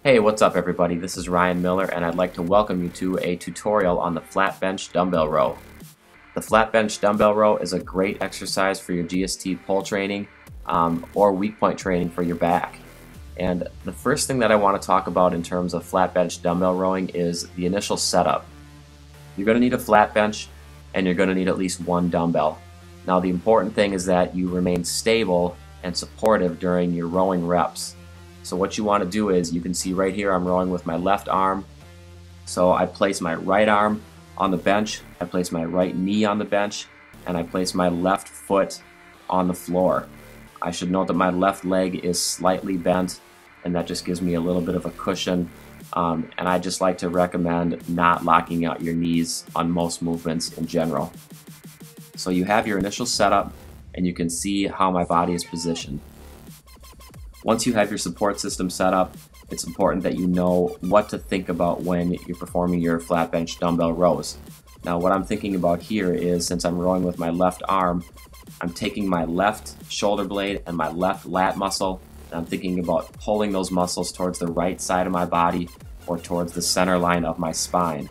Hey, what's up everybody? This is Ryan Miller and I'd like to welcome you to a tutorial on the Flat Bench Dumbbell Row. The Flat Bench Dumbbell Row is a great exercise for your GST pull training or weak point training for your back. And the first thing that I want to talk about in terms of flat bench dumbbell rowing is the initial setup. You're going to need a flat bench and you're going to need at least one dumbbell. Now the important thing is that you remain stable and supportive during your rowing reps. So what you want to do is, you can see right here I'm rowing with my left arm. So I place my right arm on the bench, I place my right knee on the bench, and I place my left foot on the floor. I should note that my left leg is slightly bent, and that just gives me a little bit of a cushion. And I just like to recommend not locking out your knees on most movements in general. So you have your initial setup, and you can see how my body is positioned. Once you have your support system set up, it's important that you know what to think about when you're performing your flat bench dumbbell rows. Now what I'm thinking about here is, since I'm rowing with my left arm, I'm taking my left shoulder blade and my left lat muscle, and I'm thinking about pulling those muscles towards the right side of my body or towards the center line of my spine.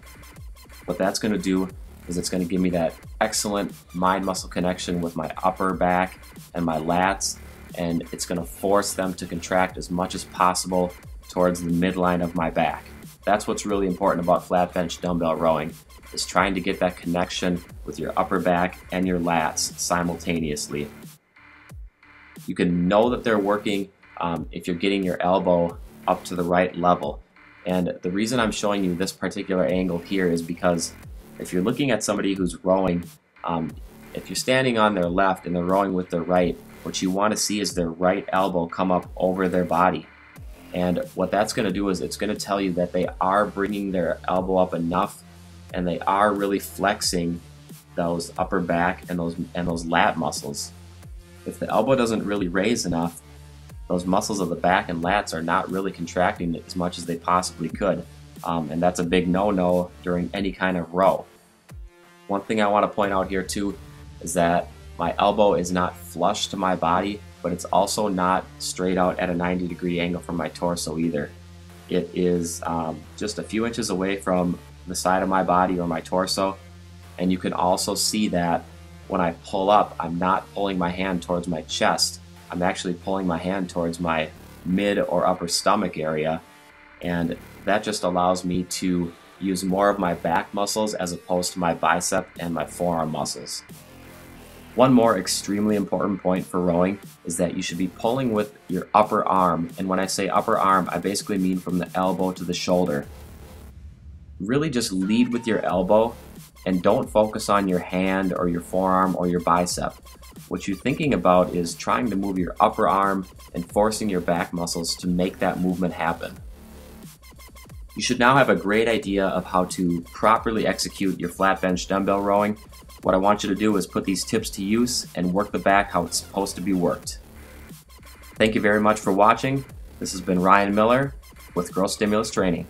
What that's going to do is it's going to give me that excellent mind-muscle connection with my upper back and my lats, and it's going to force them to contract as much as possible towards the midline of my back. That's what's really important about flat bench dumbbell rowing, is trying to get that connection with your upper back and your lats simultaneously. You can know that they're working if you're getting your elbow up to the right level. And the reason I'm showing you this particular angle here is because if you're looking at somebody who's rowing, if you're standing on their left and they're rowing with their right, what you want to see is their right elbow come up over their body. And what that's going to do is it's going to tell you that they are bringing their elbow up enough and they are really flexing those upper back and those lat muscles. If the elbow doesn't really raise enough, those muscles of the back and lats are not really contracting as much as they possibly could. And that's a big no-no during any kind of row. One thing I want to point out here too is that my elbow is not flush to my body, but it's also not straight out at a 90-degree angle from my torso either. It is just a few inches away from the side of my body or my torso, and you can also see that when I pull up, I'm not pulling my hand towards my chest. I'm actually pulling my hand towards my mid or upper stomach area, and that just allows me to use more of my back muscles as opposed to my bicep and my forearm muscles. One more extremely important point for rowing is that you should be pulling with your upper arm, and when I say upper arm, I basically mean from the elbow to the shoulder. Really just lead with your elbow and don't focus on your hand or your forearm or your bicep. What you're thinking about is trying to move your upper arm and forcing your back muscles to make that movement happen. You should now have a great idea of how to properly execute your flat bench dumbbell rowing. What I want you to do is put these tips to use and work the back how it's supposed to be worked. Thank you very much for watching. This has been Ryan Miller with Growth Stimulus Training.